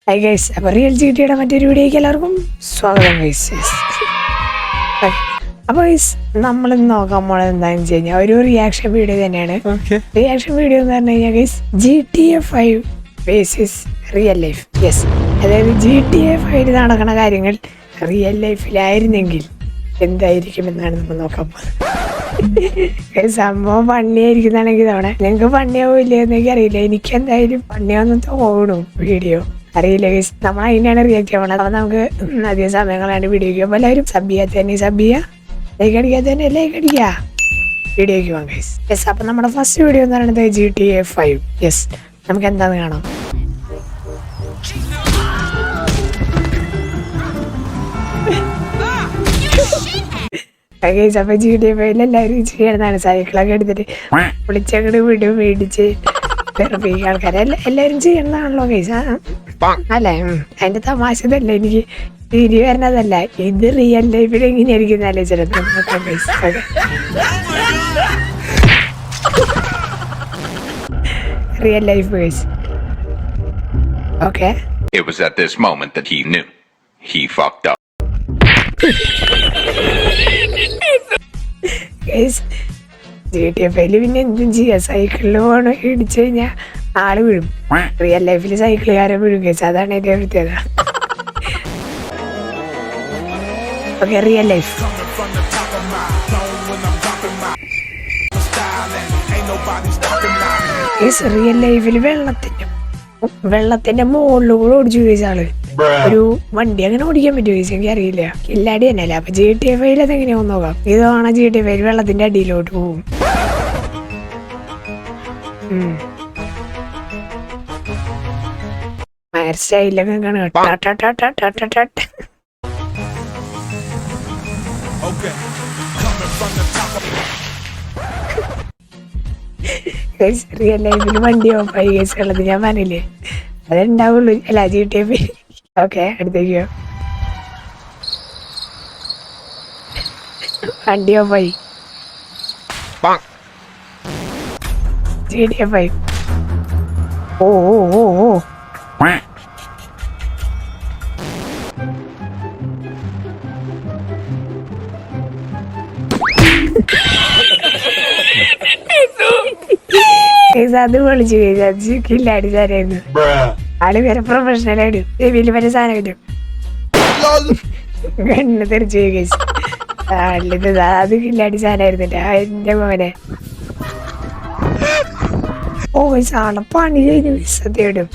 Hi guys, അപ്പോൾ real ജിടിയുടെ മറ്റൊരു വീഡിയോയ്ക്ക് എല്ലാവർക്കും സ്വാഗതം ഗൈസ്. അപ്പോൾ ഗൈസ് നമ്മൾ നോക്കാൻ പോണത് എന്താണെന്ന് വെച്ച് കഴിഞ്ഞാൽ ഒരു റിയാക്ഷൻ വീഡിയോ തന്നെയാണ്. റിയാക്ഷൻ വീഡിയോ എന്ന് പറഞ്ഞു കഴിഞ്ഞാൽ guys GTA 5 versus real life. Yes, അതായത് GTA 5 നടക്കുന്ന കാര്യങ്ങൾ റിയൽ ലൈഫിലായിരുന്നെങ്കിൽ എന്തായിരിക്കുമെന്നാണ് നമ്മൾ നോക്കാൻ പോകുന്നത്. സംഭവം പണിയായിരിക്കുന്നതാണെങ്കിൽ തവണ നിങ്ങൾക്ക് പണിയാവില്ല എന്നൊക്കെ അറിയില്ല. എനിക്ക് എന്തായാലും പണിയാന്ന് തോന്നും. വീഡിയോ അറിയില്ല ഗൈസ്, നമ്മൾ അതിനാണ് റിയാക്ട് ചെയ്യാൻ. അപ്പോൾ നമുക്ക് അധികം സമയങ്ങളാണ് വീഡിയോയ്ക്ക്. അപ്പോൾ എല്ലാവരും സബ് ചെയ്യാത്ത തന്നെ സബ് ചെയ്യുക, ലൈക്ക് അടിക്കാത്ത തന്നെ ലൈക്ക് അടിക്കുക. വീഡിയോയ്ക്ക് പോകാം ഗൈസ്. യെസ്, അപ്പം നമ്മുടെ ഫസ്റ്റ് വീഡിയോ എന്ന് പറയുന്നത് GTA 5. യെസ്, നമുക്ക് എന്താണെന്ന് കാണാം. ഗൈസ്, അപ്പോൾ GTA 5 എല്ലാവരും ചെയ്യണതാണ് സൈക്കിളൊക്കെ എടുത്തിട്ട് വിളിച്ചങ്ങോട്ട് വിടും, മേടിച്ച് തെറപ്പിക്കുക. ആൾക്കാരെ എല്ലാവരും ചെയ്യണതാണല്ലോ ഗൈസ്. അല്ലേ, അതിന്റെ തമാശ ഇതല്ല, എനിക്ക് തിരി വരണതല്ല, ഇത് റിയൽ ലൈഫിൽ എങ്ങനെയായിരിക്കും ആലോചിച്ചിട്ട് real life guys. Okay, It was at this moment that he knew he fucked up. Guys, GTA 5 പിന്നെ എന്തും ചെയ്യാം. സൈക്കിളിൽ പോകണം, ഇടിച്ചു കഴിഞ്ഞാൽ ആള് വീഴും. റിയൽ ലൈഫിൽ സൈക്കിളുകാരൻ വീഴും ഗൈസ്, അതാണ് എൻ്റെ പ്രത്യേകത. Okay, real life. റിയൽ ലൈഫിൽ വെള്ളത്തിന്റെ മുകളിലൂടെ ഓടിച്ചു ഗൈസ് ആള്. ഒരു വണ്ടി അങ്ങനെ ഓടിക്കാൻ പറ്റുമോ ഗൈസ്, എനിക്ക് അറിയില്ല. കില്ലാടി തന്നെയല്ലേ. അപ്പൊ GTA 5 അതെങ്ങനെയാവും നോക്കാം. ഇതാണ് GTA 5 വെള്ളത്തിന്റെ അടിയിലോട്ട് പോകും. സ്റ്റൈലൊക്കെ കാണുക. റിയൽ ലൈഫിൽ വണ്ടി ഓഫായി കേസ് ഉള്ളത് ഞാൻ പറഞ്ഞില്ലേ, അതുണ്ടാവുള്ളൂ. അല്ല, GTA 5. ഓക്കെ, അടുത്തേക്കോ. വണ്ടി ഓഫായി. GTA 5. ഓ ഓ ഓ ഓ അത് വിളിച്ചു കഴിഞ്ഞു. കില്ലാടി സാരായിരുന്നു ആള്. വരെ പ്രൊഫഷണൽ ആയിട്ട് ചെവിയിൽ വരെ സാധനം കിട്ടും. കണ്ണ് തെറിച്ചു കഴിച്ചു ആളിത്. അത് കില്ലാടി സാധനമായിരുന്നില്ല എന്റെ മോനെ. ഓ ആളെ പണി കഴിഞ്ഞു സത്യമായിട്ടും.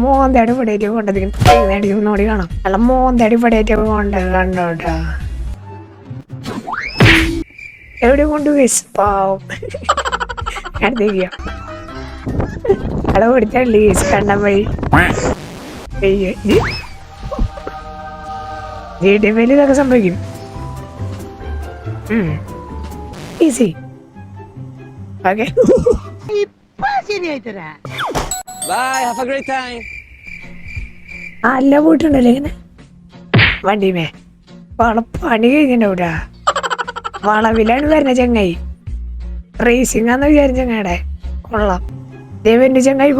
മോന്തടി പടയേറ്റ് കൊണ്ടതിനും നോടി കാണാം. അല്ല, മോന്തടി പടയേറ്റ് കണ്ടോട്ടാ. എവിടെ കൊണ്ട് വെച്ച് പാവം അടുത്തേക്ക് അളവ് കൊടുത്തള്ളി കണ്ട വഴി. GTA 5 ഇതൊക്കെ സംഭവിക്കും. ഈസി. ഓക്കെ, അല്ല പോയിട്ടുണ്ടല്ലോ ഇങ്ങനെ വണ്ടിമേ. പണി കഴിഞ്ഞിട്ടുണ്ടാവൂടാ. വളവിലാണ് വരുന്ന ചങ്ങായി. റേസിംഗ് ആന്ന് വിചാരിച്ച ചങ്ങാടെ കൊള്ളാം. ദേവന്റെ ചങ്ങായി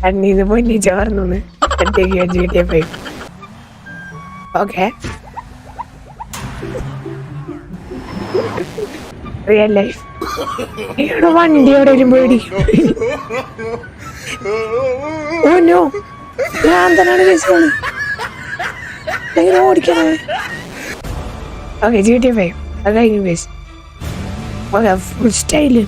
കണ്ണീന്ന് പൊന്നി ചേർന്നു. GTA 5. Okay, real life. ഇവിടെ വണ്ടി എവിടെയും പേടിക്കും. ഓ നോ, ഭ്രാന്തനാണ് കേസാണ് എങ്ങനെ ഓടിക്കണേ. ഓക്കെ, GTA 5 അത് കഴിഞ്ഞു case. Okay, full style.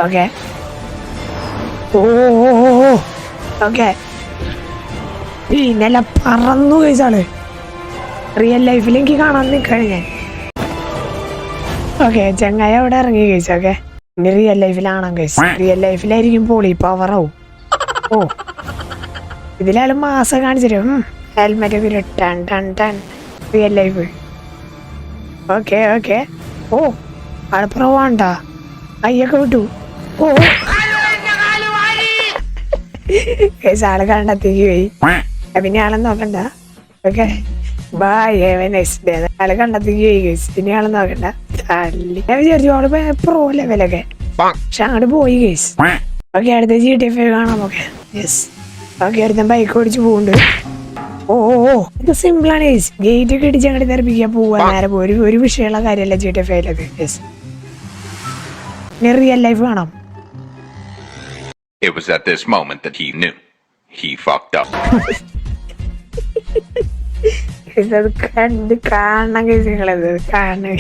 Okay, oh okay, പിന്നെല്ലാം പറന്നു കഴിച്ചാണ്. റിയൽ ലൈഫിൽ എനിക്ക് കാണാൻ നിൽക്കാണ് ഞാൻ. ഓക്കെ, ചങ്ങായി അവിടെ ഇറങ്ങി കഴിച്ചു. ഓക്കെ, ഇനി റിയൽ ലൈഫിലാണോ കഴിച്ചു. Real ലൈഫിലായിരിക്കും poly പവറാവും. ഓ, ഇതിലാലും മാസം കാണിച്ചിരും. ഹെൽമെറ്റ് ഒക്കെ ടൺ ടൺ ടൺ. Real life. Okay okay. Oh, ആളപ്പുറം വേണ്ട, കയ്യൊക്കെ വിട്ടു. ഓ, ആള് കണ്ടെത്തേക്ക് പോയി. പിന്നെ ആളെ നോക്കണ്ട. Okay, by have A nice day. ആള് കണ്ടെത്തി ഇനി ആള് നോക്കണ്ട. തല്ലി ഞാൻ വിചാരിച്ചു ആള് പ്രോ ലെവലൊക്കെ, പക്ഷെ അങ്ങോട്ട് പോയി കേസ്. ഓക്കെ അടുത്ത GTA 5 കാണാം. Okay yes. ഓക്കെ അടുത്ത ബൈക്ക് ഓടിച്ച് പോകുന്നുണ്ട്. ഓ ഇത് സിമ്പിളാണ് കേസ്. ഗേറ്റ് ഒക്കെ ഇടിച്ച് അങ്ങോട്ട് തെറിപ്പിക്കാൻ പോവാ നേരെ പോയി. ഒരു വിഷയമുള്ള കാര്യമല്ല GTA 5 യെസ്. ഇനി റിയൽ ലൈഫ് കാണാം. It was at this moment that he knew. He fucked up. ഇത് കണ്ട് കാണണം കേസ്. നിങ്ങളത് കാണണം.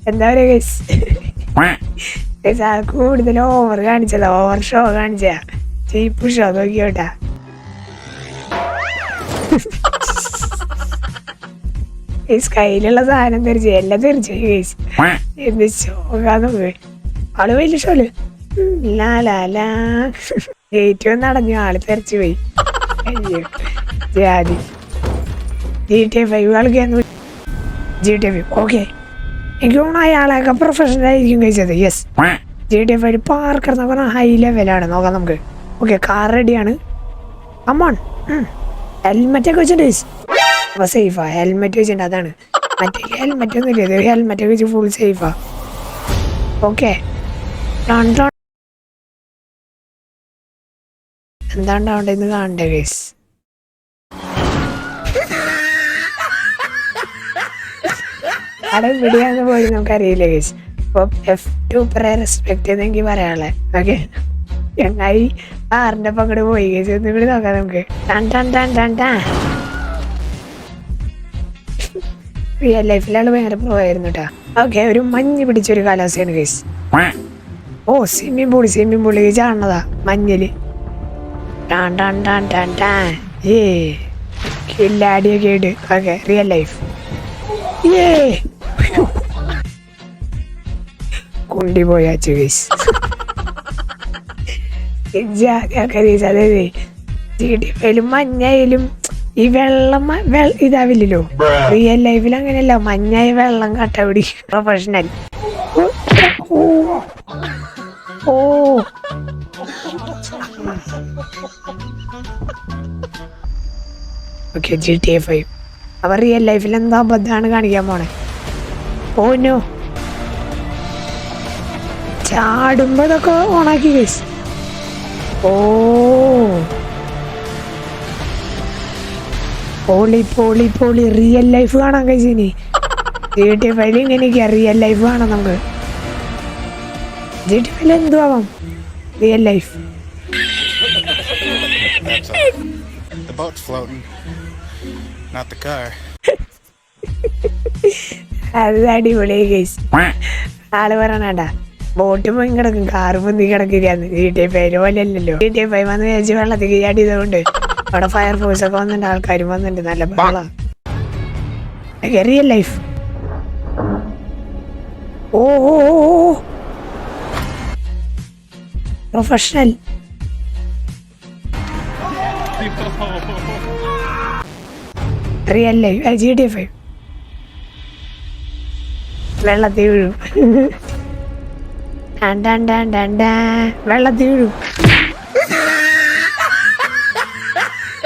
എന്താ പറയുക കേസ്, കൂടുതൽ ഓവർ കാണിച്ചതാ, ഓവർ ഷോ കാണിച്ച ചീപ്പ് ഷോ നോക്കിയോട്ടാ. കയ്യിലുള്ള സാധനം തെറിച്ച് എല്ലാം തെറിച്ചു കേസ്. എന്ത് ഷോക്കാന്ന് പോയി ആള് വലിയ ഷോല്. ഏറ്റവും നടഞ്ഞു ആള് തെറിച്ചു പോയി. അയ്യോ ജാതി. GTA 5 കളിക്കാന്ന്. GTA 5 ഓക്കെ എനിക്ക് തോന്നുന്നു അയാളൊക്കെ പ്രൊഫഷണൽ ആയിരിക്കും കഴിച്ചത്. യെസ് GTA 5 പാർക്കർ എന്ന് പറഞ്ഞാൽ ഹൈ ലെവലാണ്. നോക്കാം നമുക്ക്. ഓക്കെ കാർ റെഡിയാണ്. അമ്മോൺ ഹെൽമെറ്റ് ഒക്കെ വെച്ചിട്ടുണ്ട്. അപ്പൊ സേഫാ. ഹെൽമെറ്റ് വെച്ചിട്ടുണ്ട്. അതാണ് മറ്റേ ഹെൽമെറ്റ് ഒന്നും ഇല്ല. ഹെൽമെറ്റ് ഒക്കെ വെച്ച് ഫുൾ സേഫാ. ഓക്കെ എന്താണ്ടാവണ്ടേ ഇന്ന് കാണണ്ടേ കേസ്. അവിടെ ഇവിടെയാന്ന് പോയി നമുക്കറിയില്ല കേസ്. അപ്പൊ F2 റെസ്പെക്ട് ചെയ്തെങ്കിൽ പറയാനുള്ളത്. ഓക്കെ ചങ്ങായി ആറിന്റെ ഒപ്പം അങ്ങോട്ട് പോയി കേസ്. ഒന്നും കൂടി നോക്കാം നമുക്ക്. റിയൽ ലൈഫിലാണ് ഭയങ്കര പ്രോ ആയിരുന്നു കേട്ടോ. ഓക്കെ ഒരു മഞ്ഞ് പിടിച്ചൊരു കാലാവസ്ഥയാണ് കേസ്. ഓ സ്വിമ്മിംഗ് പൂള് ചാണതാ മഞ്ഞില്. കില്ലാടിയൊക്കെ ഇട്. ഓക്കെ റിയൽ ലൈഫ് കുണ്ടി പോയാച്ചു കേസ്. അതായത് GTA 5 മഞ്ഞായാലും ഈ വെള്ളം ഇതാവില്ലല്ലോ. റിയൽ ലൈഫിൽ അങ്ങനെയല്ല. മഞ്ഞായി വെള്ളം കട്ട പിടിക്കും. പ്രൊഫഷണൽ. ഓ ഓക്കെ GTA 5 അപ്പൊ റിയൽ ലൈഫിൽ എന്താ അബദ്ധാണ് കാണിക്കാൻ പോണേ. ഓനോ ചാടുമ്പോ ഇതൊക്കെ ഓണാക്കി കേസ്. ഓ പോളി റിയൽ ലൈഫ് കാണാൻ കഴിച്ചിനി. GTA 5 ഇങ്ങനെയൊക്കെയാ റിയൽ ലൈഫ് കാണാം നമുക്ക്. GTA 5 എന്തു ആവാം real life. The boat's floating, not the car. അത് അടിപൊളി കേസ്. ആള് പറയണാ ബോട്ട് പോയി കിടക്കും, കാറ് പൊന്തി കിടക്കില്ലാന്ന്. GTA 5 പോലെ അല്ലല്ലോ. GTA 5 വന്ന് വിചാരിച്ച് വെള്ളത്തിൽ ചാടിയതുകൊണ്ട് അവിടെ ഫയർഫോഴ്സ് ഒക്കെ വന്നിട്ടുണ്ട്, ആൾക്കാരും വന്നിട്ടുണ്ട്. നല്ല ബഹളാ. Real life. Oh professional. Real life. GTA 5 വെള്ളത്തിൽ വീഴും. വെള്ളത്തിൽ വീഴും.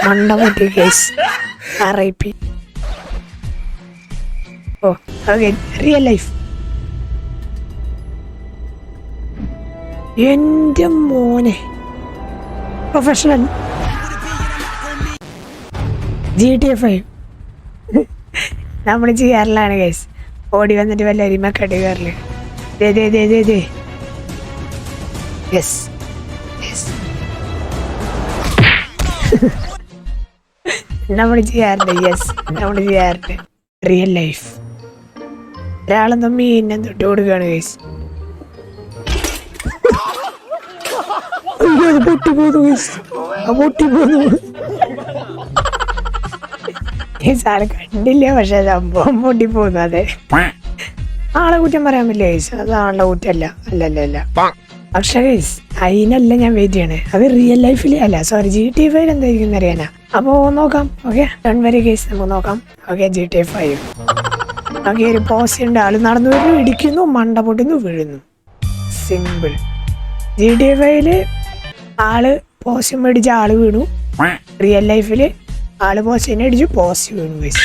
മണ്ട പറ്റി case. RIP. Oh okay real life. എന്റെ മോനെ പ്രൊഫഷണൽ. GTA 5 നമ്മൾ ചെയ്യാറില്ലാണ് കേസ്. ഓടി വന്നിട്ട് വല്ല അരിമക്കടി കയറില്. യെസ് നമ്മൾ ചെയ്യാറുണ്ട്. യെസ് നമ്മൾ ചെയ്യാറുണ്ട്. Real life. ഒരാളെന്തോ മീനെ തൊട്ട് കൊടുക്കുകയാണ് കേസ്. പൊട്ടിപ്പോന്നു സാറ് കണ്ടില്ല, പക്ഷെ സംഭവം പൊട്ടിപ്പോന്നു. അതെ ആളെ കുറ്റം പറയാൻ പറ്റില്ല കേസ്. അത് ആളുടെ കുറ്റമല്ല. അല്ലല്ല പക്ഷെ കേസ് അതിനല്ല ഞാൻ വെയിറ്റ് ചെയ്യണേ. അത് റിയൽ ലൈഫിൽ അല്ല, സോറി GTA 5 എന്തായിരിക്കും അറിയാനാ. അപ്പൊ നോക്കാം. ഓക്കെ ഡൺ വരെ കേസ് നമുക്ക് നോക്കാം. ഓക്കെ GTA 5 ഓക്കെ ഒരു പോസ്റ്റ് ഉണ്ട്. ആള് നടന്നു വരുന്നു, ഇടിക്കുന്നു, മണ്ട പൊട്ടുന്നു, വീഴുന്നു. സിമ്പിൾ. GTA 5 ആള് പോസ്റ്റ് മേടിച്ച ആള് വീണു. റിയൽ ലൈഫിൽ ആള് പോസ്റ്റിനെ അടിച്ചു, പോസ്റ്റ് വീണു ഗൈസ്.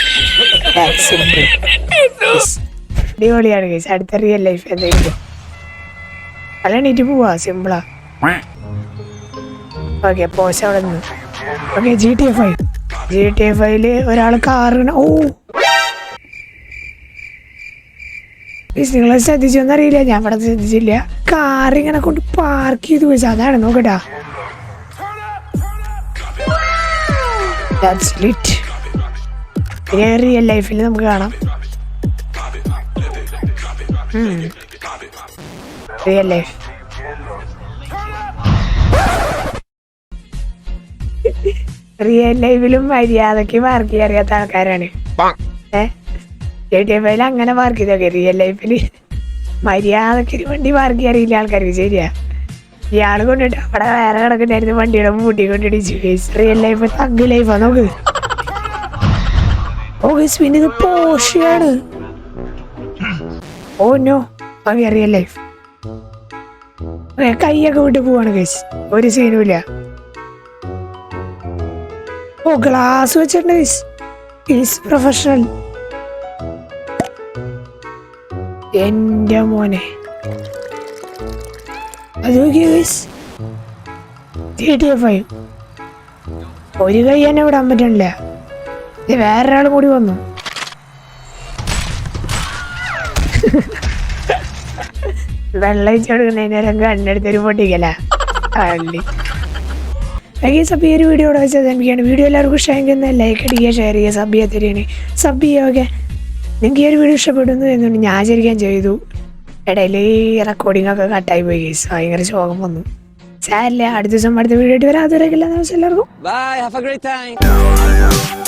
അടിപൊളിയാണ് ഗൈസ്. അടുത്ത റിയൽ ലൈഫ് എന്തെങ്കിലും അല്ല എണീറ്റ് പോവാ, സിമ്പിളാ. ഓക്കെ പോസ്റ്റ് അവിടെ നിന്ന്. ഓക്കെ GTA 5 ഒരാൾ കാറ് നിങ്ങളെ ശ്രദ്ധിച്ചോന്നറിയില്ല, ഞാൻ ഇവിടെ ശ്രദ്ധിച്ചില്ല. കാറിങ്ങനെ കൊണ്ട് പാർക്ക് ചെയ്ത് വെച്ചാൽ അതാണ് നോക്കട്ടാ. പിന്നെ റിയൽ ലൈഫിൽ നമുക്ക് കാണാം. റിയൽ ലൈഫ് റിയൽ ലൈഫിലും മര്യാദക്ക് പാർക്ക് ചെയ്യാൻ അറിയാത്ത ആൾക്കാരാണ്. GTA 5 അങ്ങനെ പാർക്ക് ചെയ്തൊക്കെ, റിയൽ ലൈഫില് മര്യാദക്ക് വണ്ടി പാർക്ക് ചെയ്യാറില്ല ആൾക്കാർക്ക്. ശരിയാ, ഇയാള് കൊണ്ടിട്ട് അവിടെ വേറെ കിടക്കണ്ടായിരുന്നു, വണ്ടിയുടെ മൂട്ടി കൊണ്ടിടിച്ചു. റിയൽ ലൈഫ് തഗ് ലൈഫാ നോക്ക്. പിന്നെ ഇത് പോഷയാണ്. Oh no. Okay real life കൈയൊക്കെ വിട്ട് പോവാണ് ഗൈസ്, ഒരു സീനും ഇല്ല. ഓ ഗ്ലാസ് വെച്ചിട്ടുണ്ട് ഗൈസ്, ഈസ് പ്രൊഫഷണൽ. എന്റെ മോനെ അത് നോക്കിയ ഗൈസ്, GTA 5 ഒരു കൈ തന്നെ വിടാൻ പറ്റണില്ല. ഇത് വേറൊരാളും കൂടി വന്നു. വെള്ളം കൊടുക്കുന്നതിനേരം കണ്ണെടുത്തൊരു പൊട്ടിക്കല. ഈ ഒരു വീഡിയോ ഇവിടെ വെച്ചാൽ എനിക്കാണ്. വീഡിയോ എല്ലാവർക്കും ഇഷ്ടമെങ്കിൽ ലൈക്ക് അടിക്കുക, ഷെയർ ചെയ്യുക, സബ് ചെയ്യാൻ തരികയാണ്. സബ് ചെയ്യുക. ഓക്കെ, നിങ്ങൾക്ക് ഈ ഒരു വീഡിയോ ഇഷ്ടപ്പെടുന്നു എന്നുകൊണ്ട് ഞാൻ ശരിക്കാൻ ചെയ്തു. ഇടയിൽ റെക്കോർഡിംഗ് ഒക്കെ കട്ടായി പോയി ഗൈസ്, ഭയങ്കര ശോകം വന്നു. സാരില്ല, അടുത്ത ദിവസം അടുത്ത വീഡിയോ ആയിട്ട് വരാം. അതുവരെയൊക്കെ എല്ലാവർക്കും bye, have a great time.